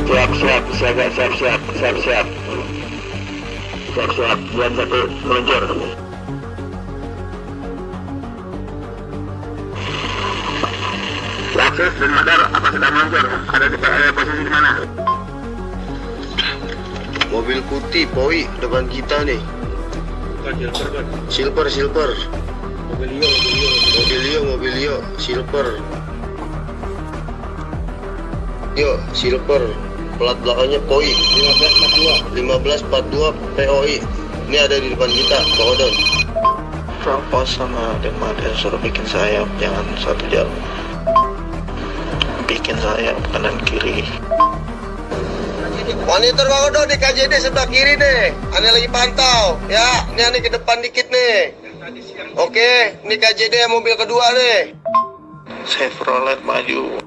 Siap, siap, siap, siap, siap, siap, siap. Siap, siap, Buan 1 meluncur. Laksus dan Madar, apa sedang meluncur? Ada posisi di mana? Mobil putih, Poi, depan kita nih. Silver. Mobilio, silver. Yo, silver. Plat belakangnya Poi. 1542 POI. Ini ada di depan kita, Kokodon. Propos sama Denmark suruh bikin sayap, jangan satu jam. Bikin sayap kanan kiri. Monitor Bang Odo di KJD sebelah kiri nih. Ane lagi pantau. Ya, ini ane ke depan dikit nih. Oke, ini KJD mobil kedua nih. Chevrolet maju.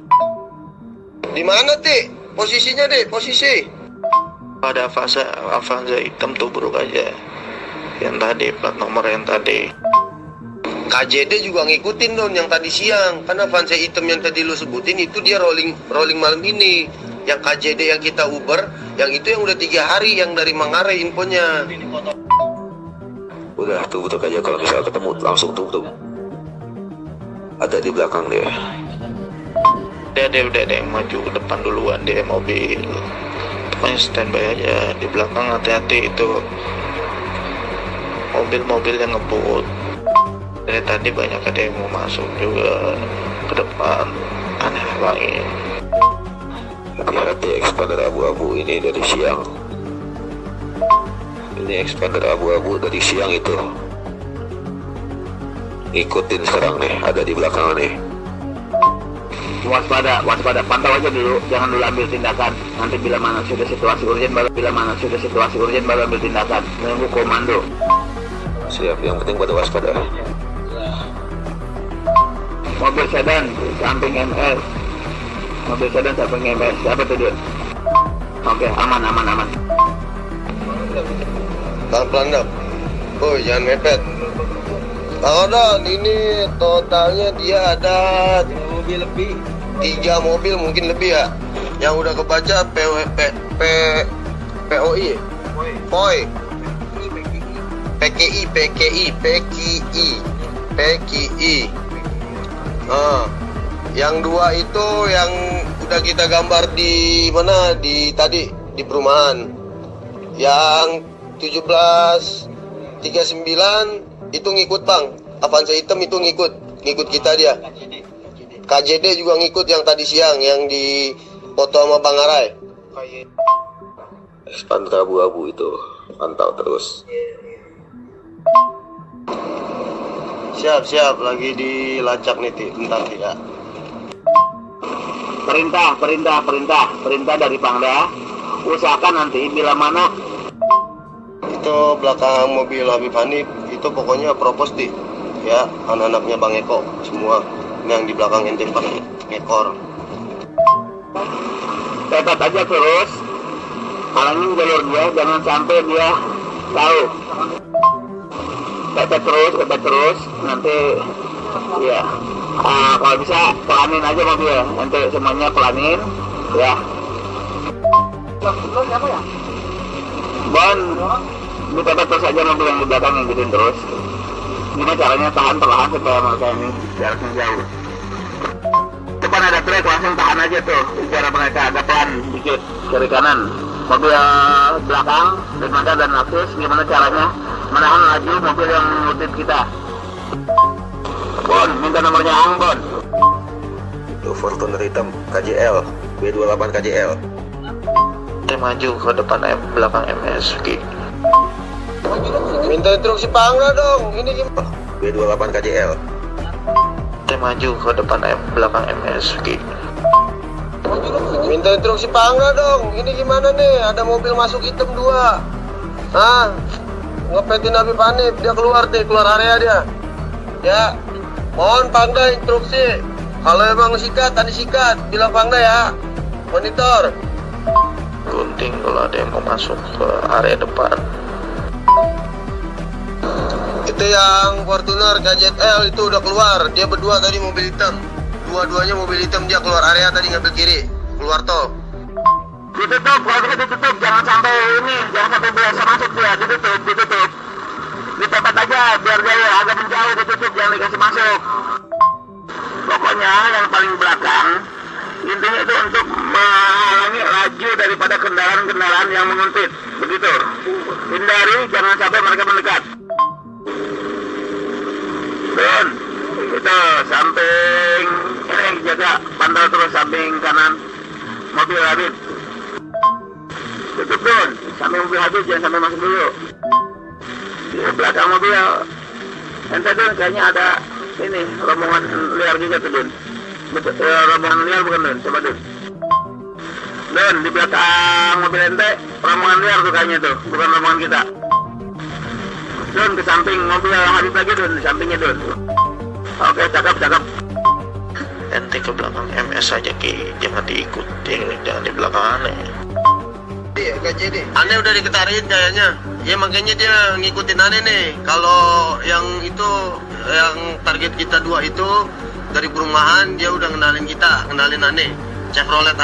Di mana, Ti? Posisinya, Di, posisi. Pada fase Avanza hitam tubruk aja. Yang tadi, plat nomor yang tadi. KJD juga ngikutin Don yang tadi siang. Karena Avanza hitam yang tadi lu sebutin itu dia rolling malam ini. Yang KJD yang kita Uber, yang itu yang udah 3 hari yang dari Manggarai infonya. Udah tutup aja, kalau misalnya ketemu langsung tutup. Ada di belakang dia. Udah ada yang maju ke depan duluan, dia mobil. Pokoknya standby aja. Di belakang hati-hati, itu mobil-mobil yang ngebut. Dari tadi banyak ada yang mau masuk juga ke depan. Aneh banget. Hati-hati, expander abu-abu ini dari siang. Ini expander abu-abu dari siang itu. Ikutin sekarang nih, ada di belakang nih. Waspada, pantau aja dulu, jangan dulu ambil tindakan. Nanti bila mana sudah situasi urgen baru ambil tindakan. Menunggu komando. Siap, yang penting pada waspada. Mobil sedan samping MS. Siapa tuh dia? Oke, aman. Pelan-pelan dong. Oh, jangan mepet. Bang Odon, ini totalnya dia ada 3 mobil mungkin lebih ya. Yang udah kebaca POI. POI. PKI. Yang 2 itu yang udah kita gambar di mana di perumahan. Yang 1739 itu ngikut Bang. Avanza hitam itu ngikut kita dia. KJD juga ngikut yang tadi siang yang di foto sama Bang Arai. Expander abu-abu itu pantau terus. Siap, lagi dilacak nih, Ti. Bentar ya. Perintah dari Pangda. Usahakan nanti bila mana Itu belakang mobil Habib Hanif itu pokoknya propos Ti. Ya, anak-anaknya Bang Eko semua. Ini yang di belakang ente Bang Ekor. pepet aja terus, halangin jalur dia, jangan sampai dia tahu. Pepet terus, nanti ya kalau bisa pelanin aja mobil, nanti semuanya pelanin ya. Bon, dipepet terus aja mobil yang di belakang, yang gituin terus. Gimana caranya tahan perlahan supaya mereka ini jaraknya jauh. Depan ada trek, langsung tahan aja tuh, bicara mereka agak pelan dikit kiri kanan. Mobil belakang, Desmada dan Laksus, gimana caranya menahan laju mobil yang ngutip kita. Bon, minta nomornya Ang, Bon. Itu Fortuner hitam KJL B28 KJL. Dia maju ke depan belakang MSG. Minta instruksi Pangda dong, ini gimana? B28 KJL. Dia maju ke depan belakang MSG. Minta instruksi Pangda dong, ini gimana nih? Ada mobil masuk hitam 2. Hah? Ngepetin Habib Hanif, dia keluar area dia. Ya, mohon Pangda instruksi. Kalau emang sikat, tadi sikat, bilang Pangda ya. Monitor. Gunting kalau ada yang mau masuk ke area depan. Itu yang Fortuner KZL itu udah keluar. Dia berdua tadi mobil hitam. Dua-duanya mobil hitam, dia keluar area tadi ngambil kiri. Keluar tol. Sip, ditutup, kalau bisa ditutup, jangan sampai biasa masuk dia, ditutup. Ditepat aja, biar dia agak menjauh, ditutup, jangan dikasih masuk. Pokoknya yang paling belakang, intinya itu untuk menghalangi laju daripada kendaraan-kendaraan yang menguntit, begitu. Hindari, jangan sampai mereka mendekat. Dan itu samping, ini jaga, pantau terus samping kanan mobil Habib. Tutup Don, samping mobil Habib jangan sampai masuk dulu. Di belakang mobil ente Don kayaknya ada ini rombongan liar juga tuh Don. Rombongan liar bukan Don, coba Don. Don, di belakang mobil ente rombongan liar tuh kayaknya tuh, bukan rombongan kita. Don, ke samping mobil Habib lagi Don, di sampingnya Don. Oke, cakep. Ente ke belakang MS aja Ki, jangan diikutin, jangan di belakang aneh. Iya, jadi aneh udah diketarin kayaknya. Ya makanya dia ngikutin aneh nih. Kalau yang itu, yang target kita 2 itu dari perumahan, dia udah kenalin aneh. Chevrolet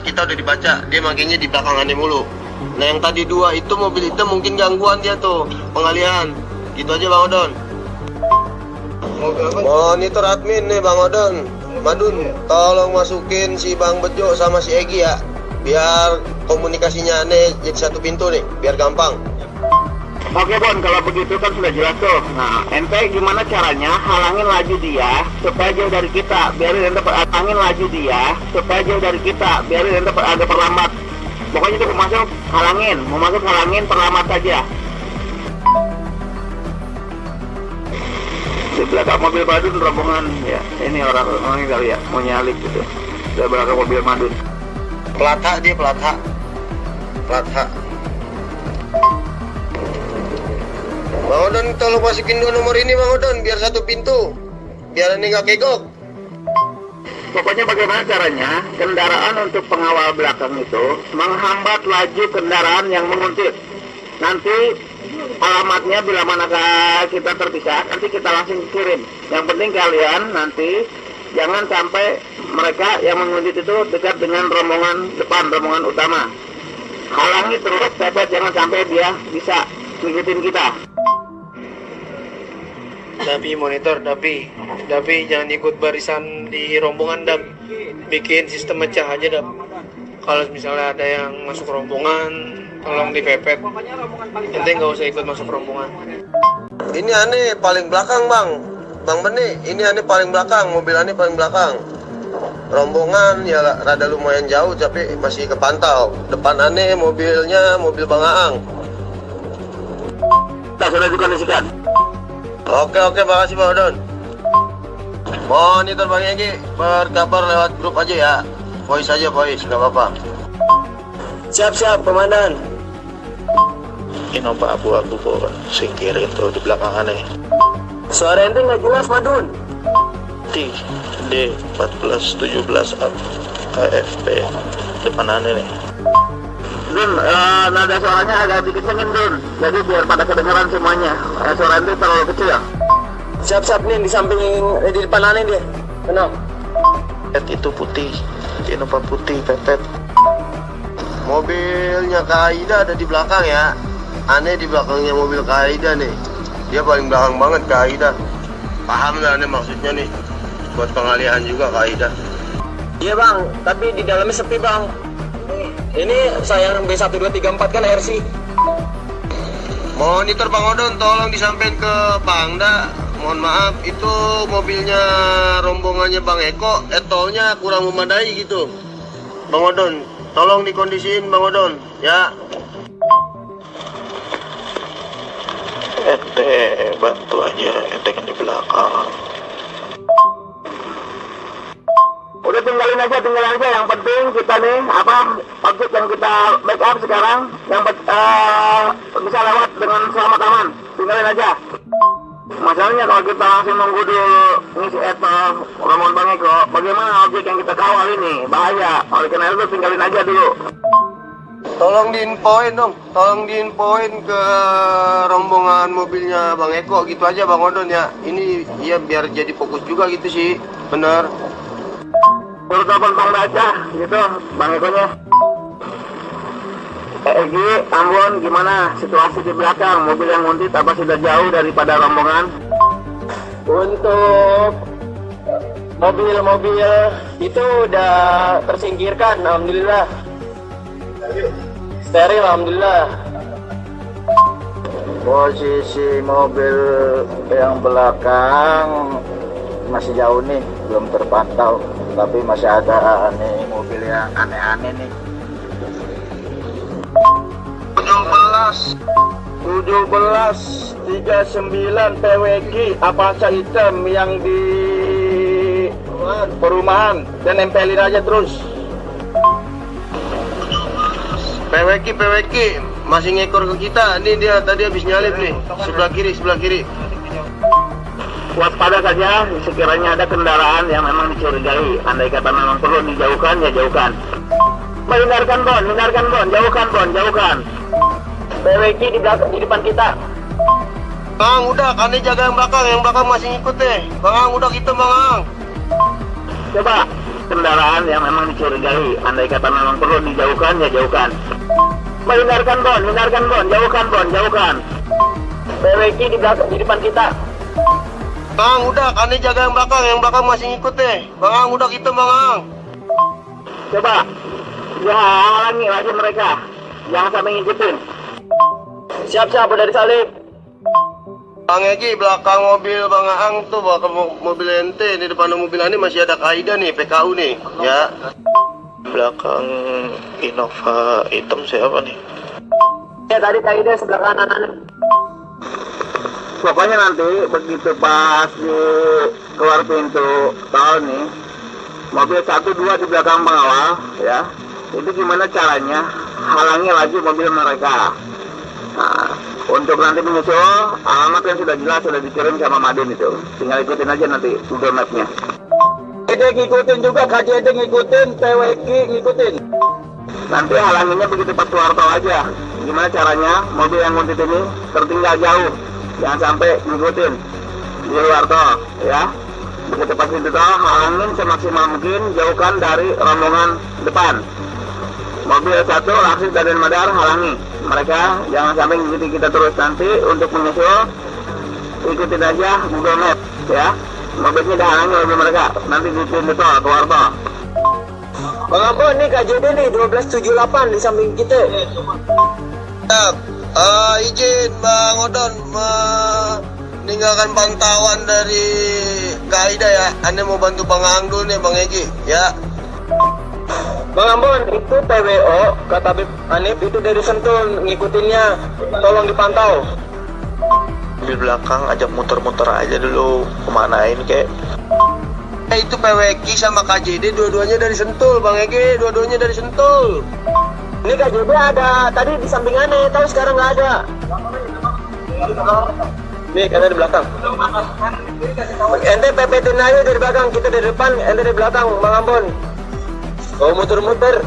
kita udah dibaca. Dia makanya di belakang aneh mulu. Nah yang tadi 2 itu mobil hitam mungkin gangguan dia tuh, pengalihan. Gitu aja Bang Odon. Monitor admin nih Bang Odon. Madun, tolong masukin si Bang Bejo sama si Egi ya. Biar komunikasinya aneh jadi satu pintu nih, biar gampang. Oke Bon, kalau begitu kan sudah jelas tuh. Nah, ente gimana caranya halangin laju dia supaya jauh dari kita, biarin ente halangin laju dia supaya jauh dari kita, biarin ente agak perlambat. Pokoknya itu mau masuk halangin, perlambat saja. Di belakang mobil Madun rombongan ya, ini orang kali ya mau nyalip gitu. Di belakang mobil Madun. Plat H. Bang Odon, tolong masukin 2 nomor ini Bang Odon, biar satu pintu, biar ini nggak kegok. Pokoknya bagaimana caranya kendaraan untuk pengawal belakang itu menghambat laju kendaraan yang menguntit. Nanti alamatnya bila manakah kita terpisah, nanti kita langsung kirim. Yang penting kalian nanti jangan sampai mereka yang menguntit itu dekat dengan rombongan depan, rombongan utama. Halangi terus, tapi jangan sampai dia bisa ngikutin kita. Dapi monitor, Dapi jangan ikut barisan di rombongan, Dap. Bikin sistem mecah aja, Dap. Kalau misalnya ada yang masuk rombongan, tolong dipepet. Nanti nggak usah ikut masuk rombongan. Ini aneh paling belakang Bang Beni, ini aneh paling belakang, mobil aneh paling belakang. Rombongan ya rada lumayan jauh tapi masih kepantau. Depan aneh mobilnya mobil Bang Aang. Kita sudah dikondisikan. Oke, makasih Bang Odon. Monitor Bang Egi, berkabar lewat grup aja ya. Voice aja, nggak apa-apa. Siap, Komandan. Ini nomor abu-abu kok, singkirin tuh di belakang aneh. Suara ente nggak jelas, Madun. D1417 AFP depan aneh nih. Dun, nada suaranya agak dikecilin Dun, jadi biar pada kedengaran semuanya. Suara itu terlalu kecil ya. Siap nih di samping di depan aneh dia. Kenal? Itu putih, Innova putih pepet. Mobilnya Kaida ada di belakang ya. Aneh di belakangnya mobil Kaida nih. Dia paling belakang banget Kaida. Paham nggak aneh maksudnya nih? Buat pengalihan juga Kaida. Iya Bang, tapi di dalamnya sepi Bang. Ini sayang B1234 kan RC. Monitor Bang Odon, tolong disampaikan ke Pangda. Mohon maaf, itu mobilnya rombongannya Bang Eko, tolnya kurang memadai gitu. Bang Odon, tolong dikondisiin Bang Odon, ya. Ente bantu aja, ente kan di belakang. Udah tinggalin aja, yang penting kita nih objek yang kita backup sekarang yang bisa lewat dengan selamat aman, tinggalin aja. Masalahnya kalau kita langsung nunggu di ngisi rombongan Bang Eko, bagaimana objek yang kita kawal ini bahaya. Oleh karena itu tinggalin aja dulu. Tolong diinfoin ke rombongan mobilnya Bang Eko gitu aja Bang Odon ya. Ini ya biar jadi fokus juga gitu sih, bener. Baru telepon Bang Baca gitu, Bang Ekonya. Egi, Ambon, gimana situasi di belakang? Mobil yang nguntit apa sudah jauh daripada rombongan? Untuk mobil-mobil itu udah tersingkirkan, alhamdulillah. Steril, alhamdulillah. Posisi mobil yang belakang masih jauh nih, belum terpantau. Tapi masih ada nih mobil yang aneh-aneh nih. 1739 PWG Avanza hitam yang di perumahan dan nempelin aja terus. PWK masih ngekor ke kita. Ini dia tadi habis nyalip nih. Sebelah kiri. Waspada saja sekiranya ada kendaraan yang memang dicurigai. Andai kata memang perlu dijauhkan, ya jauhkan. Hindarkan Bon, jauhkan. PWG di belakang, di depan kita. Bang, udah, kan ini jaga yang belakang masih ngikut deh. Bang, udah kita Bang. Coba kendaraan yang memang dicurigai. Andai kata memang perlu dijauhkan, ya jauhkan. Hindarkan Bon, jauhkan. PWG di belakang, di depan kita. Bang, udah, kan ini jaga yang belakang masih ngikut deh. Bang, udah kita Bang. Coba ya halangi lagi mereka. Jangan sampai ngikutin. Siap, udah disalip. Bang Egi, belakang mobil Bang Aang tuh, belakang mobil ente, di depan mobil ini masih ada Kaida nih, PKU nih, ya. Belakang Innova hitam siapa nih? Ya tadi Kaida sebelah kanan. Pokoknya nanti begitu pas di keluar pintu tol nih, mobil 1, 2 di belakang pengawal, ya. Itu gimana caranya? Halangi lagi mobil mereka. Nah, untuk nanti menyusul, alamat yang sudah jelas sudah dikirim sama Madin itu. Tinggal ikutin aja nanti Google Map-nya. KJD ngikutin juga, KJD ngikutin, PWG ngikutin. Nanti halanginya begitu pas keluar tol aja. Gimana caranya? Mobil yang nguntit ini tertinggal jauh. Jangan sampai ngikutin di luar tol, ya. Begitu pas pintu tol, halangin semaksimal mungkin, jauhkan dari rombongan depan. Mobil 1 Laksis dan Madar halangi mereka, jangan sampai ngikutin kita terus. Nanti untuk menyusul ikutin aja Google Map, ya. Mobilnya udah halangi mobil mereka, nanti di pintu tol, keluar tol. Bang Ambon, nih KJD nih 1278 di samping kita. Izin Bang Odon meninggalkan pantauan dari Kaida ya. Anda mau bantu Bang Aang dulu nih Bang Egi, ya. Bang Ambon, itu PWO, kata Bib Anip, itu dari Sentul, ngikutinnya, tolong dipantau. Di belakang ajak muter-muter aja dulu, kemanain kek. Itu PWK sama KJD, dua-duanya dari Sentul, Bang Egi, dua-duanya dari Sentul. Ini KJD ada, tadi di sampingannya, tahu sekarang nggak ada. Nih, karena di belakang. Ente pepetin aja dari belakang, kita dari depan, ente dari belakang, Bang Ambon. Oh, muter-muter.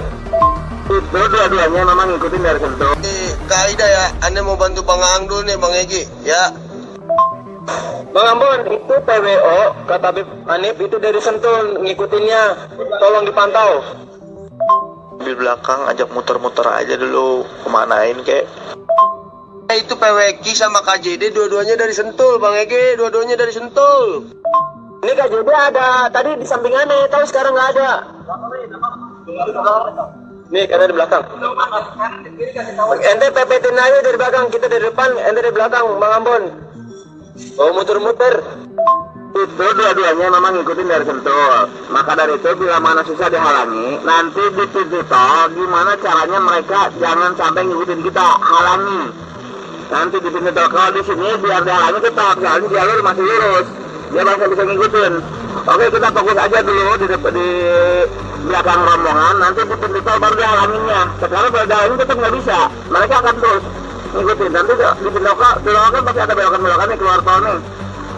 Itu dua-duanya memang ngikutin dari Sentul. Kaida ya, Anda mau bantu Bang Aang dulu nih Bang Egi, ya. Bang Ambon, itu PWO, kata Bib Anip, itu dari Sentul, ngikutinnya, tolong dipantau. Di belakang ajak muter-muter aja dulu, kemanain kek. Itu PWK sama KJD, dua-duanya dari Sentul, Bang Egi, dua-duanya dari Sentul. Ini KJD ada, tadi di sampingannya, tahu sekarang nggak ada. Nih, karena di belakang. Ente pepetin aja dari belakang, kita dari depan, ente dari belakang, Bang Ambon. Oh, muter-muter. Itu dua-duanya memang ngikutin dari Sentul. Maka dari itu bila mana susah dihalangi, nanti di pintu tol gimana caranya mereka jangan sampai ngikutin kita, halangi. Nanti di pintu tol, kalau di sini biar dihalangi tetap, soalnya jalur masih lurus, dia masih bisa ngikutin. Oke, kita fokus aja dulu di belakang rombongan, nanti di pintu tol baru dihalanginnya. Sekarang kalau dihalangin tetap nggak bisa, mereka akan terus ngikutin. Nanti di pintu tol kan pasti ada belokan-belokannya keluar tol nih.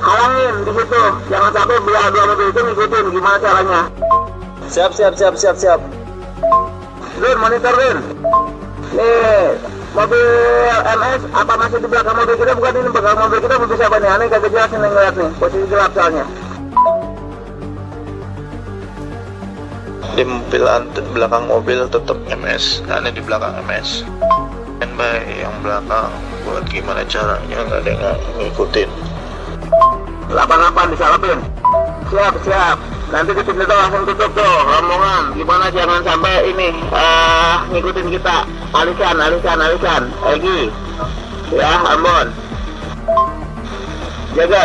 Halangin di situ, jangan sampai dua mobil itu ngikutin. Gimana caranya? Siap. Rin, monitor Rin. Nih, mobil MS apa masih di belakang mobil kita? Bukan ini belakang mobil kita, mobil siapa nih? Aneh kagak jelas nih ngeliat nih, posisi gelap soalnya. di mobil belakang mobil tetap MS, karena di belakang MS. Standby yang belakang buat gimana caranya nggak ada yang ngikutin. 88 disalapin. Siap. Nanti di pintu langsung tutup tuh rombongan. Gimana jangan sampai ini ngikutin kita. Alihkan. Lagi. Ya, Ambon. Jaga.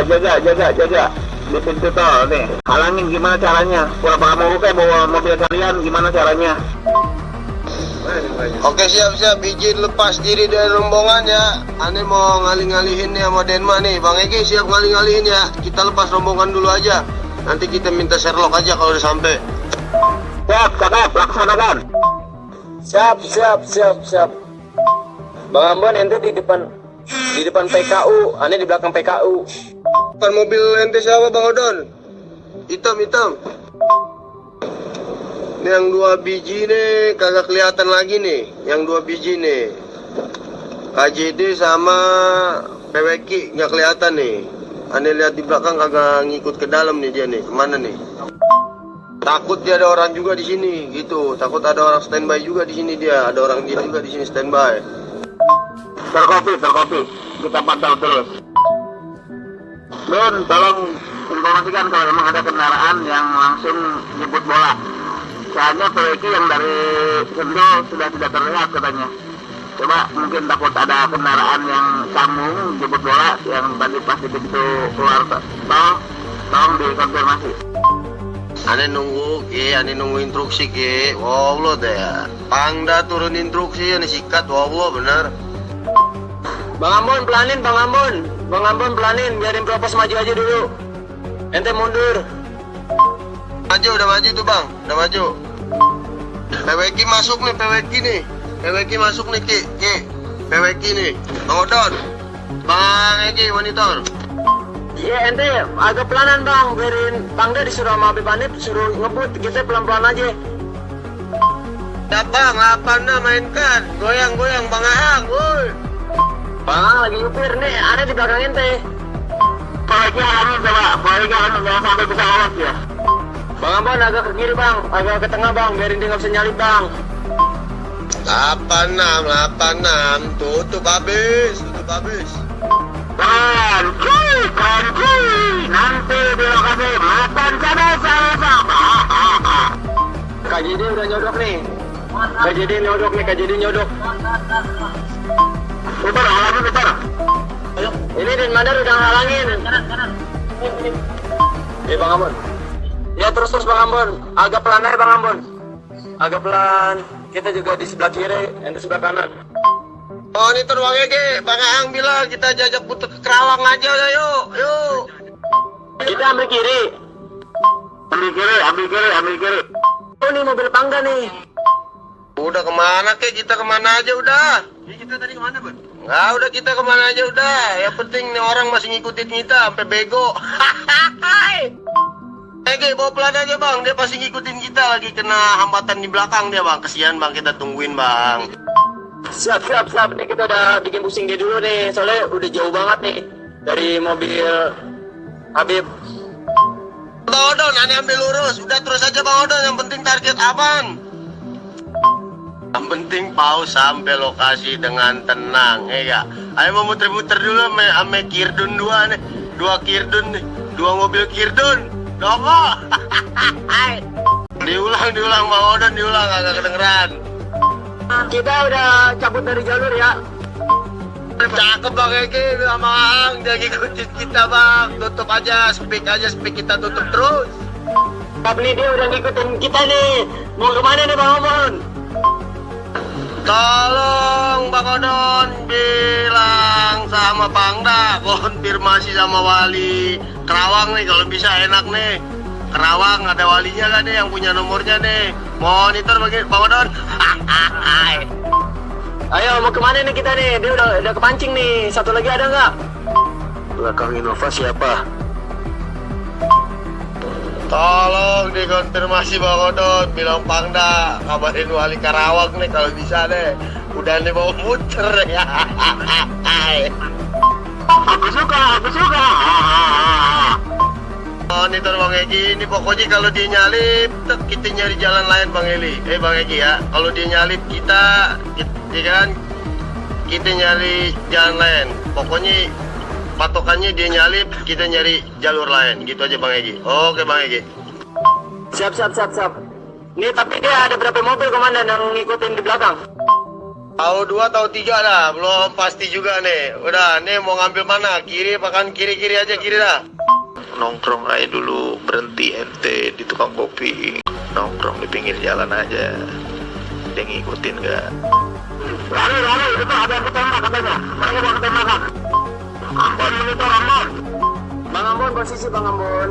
Di pintu tol nih. Halangin gimana caranya? Pura-pura mau buka bawa mobil kalian gimana caranya? Oke, siap. Izin lepas diri dari rombongan ya. Ane mau ngalih-ngalihin nih sama Denma nih. Bang Egi siap ngalih-ngalihin ya. Kita lepas rombongan dulu aja. Nanti kita minta Sherlock aja kalau udah sampai. Siap, cakep, laksanakan. Siap. Bang Ambon ente di depan PKU, Ane di belakang PKU. Bukan mobil ente siapa Bang Odon? Hitam. Ini yang 2 biji nih, kagak kelihatan lagi nih. Yang 2 biji nih. KJD sama PWK nggak kelihatan nih. Ane lihat di belakang kagak ngikut ke dalam nih dia nih. Kemana nih? Takut dia ada orang juga di sini, gitu. Takut ada orang standby juga di sini dia. Ada orang dia juga di sini standby. Terkopi. Kita pantau terus. Don, tolong informasikan kalau memang ada kendaraan yang langsung jemput bola. Soalnya PWK yang dari Sendo sudah tidak terlihat katanya. Coba mungkin takut ada kendaraan yang sambung jemput bola yang tadi pas di pintu keluar tol, tolong dikonfirmasi. Ane nunggu instruksi ke. Wallah deh ya. Pangda turun instruksi ane sikat, wallah benar. Bang Ambon pelanin, biarin propos maju aja dulu. Ente mundur. Udah maju tuh Bang, udah maju. PWK masuk nih, PWK masuk nih Ki. PWK nih. Bang Odon, Bang Egi monitor. Iya ente agak pelanan Bang, biarin Pangda disuruh sama Habib Hanif suruh ngebut, kita pelan-pelan aja. Ya Bang, 86 mainkan. Goyang Bang Ahang, woi. Bang lagi nyupir nih, ada di belakang ente. PWK halangin coba, PWK halangin jangan sampai bisa lolos ya. Bang Ambon agak ke kiri Bang, agak ke tengah Bang, biarin dia nggak bisa nyalip Bang. 86, tutup habis. Kunci, nanti di lokasi makan sama. KJD udah nyodok nih. KJD nyodok. Putar. Ini Den Mandar udah halangin. Bang Ambon. Ya terus Bang Ambon. Agak pelan aja Bang Ambon. Agak pelan. Kita juga di sebelah kiri, ente sebelah kanan. Monitor Bang Egi, Bang Ahang bilang kita jajak putar ke Kerawang aja ya, yuk. Kita ambil kiri. Ambil kiri. Oh ini mobil Pangda nih. Udah kemana kita kemana aja udah. Kita tadi kemana Bang? Nggak, udah kita kemana aja udah. Yang penting nih orang masih ngikutin kita sampai bego. Egi bawa pelan aja Bang, dia pasti ngikutin kita lagi kena hambatan di belakang dia Bang. Kesian Bang, kita tungguin Bang. Siap. Ini kita udah bikin pusing dia dulu nih, soalnya udah jauh banget nih dari mobil Habib. Bang Odon, Ane ambil lurus. Udah terus aja Bang Odon, yang penting target aman. Yang penting pause sampai lokasi dengan tenang, ya. Ayo mau muter-muter dulu ame Kirdun 2 nih. 2 Kirdun nih. 2 mobil Kirdun. Doko. diulang Bang Odon, diulang agak kedengeran. Kita udah cabut dari jalur ya. Cakep Bang Egi sama Ang, dia ngikutin kita Bang. Tutup aja, speak kita tutup terus. Tapi dia udah ngikutin kita nih. Mau kemana nih Bang Ambon? Tolong Bang Odon bilang sama Pangda, konfirmasi sama wali Kerawang nih, kalau bisa enak nih. Kerawang ada walinya kan nih yang punya nomornya nih. Monitor bagi Bang Odon. Ayo mau kemana nih kita nih? Dia udah kepancing nih. Satu lagi ada nggak? Belakang Innova siapa? Tolong dikonfirmasi Bang Odon, bilang Pangda, kabarin wali Karawang nih kalau bisa deh. Udah nih mau muter ya. Aku suka. Monitor Bang Egi, ini pokoknya kalau dia nyalip, kita nyari jalan lain Bang Eli. Bang Egi ya, kalau dia nyalip kita kan, kita nyari jalan lain. Pokoknya patokannya dia nyalip, kita nyari jalur lain. Gitu aja Bang Egi. Oke Bang Egi. Siap. Nih tapi dia ada berapa mobil komandan yang ngikutin di belakang? Tahu 2 tahu 3 dah, belum pasti juga nih. Udah, nih mau ngambil mana? Kiri apa kan? Kiri aja, kiri dah. Nongkrong aja dulu, berhenti ente di tukang kopi, nongkrong di pinggir jalan aja. Dia ngikutin gak? Lalu, itu ada yang ketembak katanya. Mereka mau ketembakan. Ambon monitor, Ambon. Bang Ambon, posisi Bang Ambon.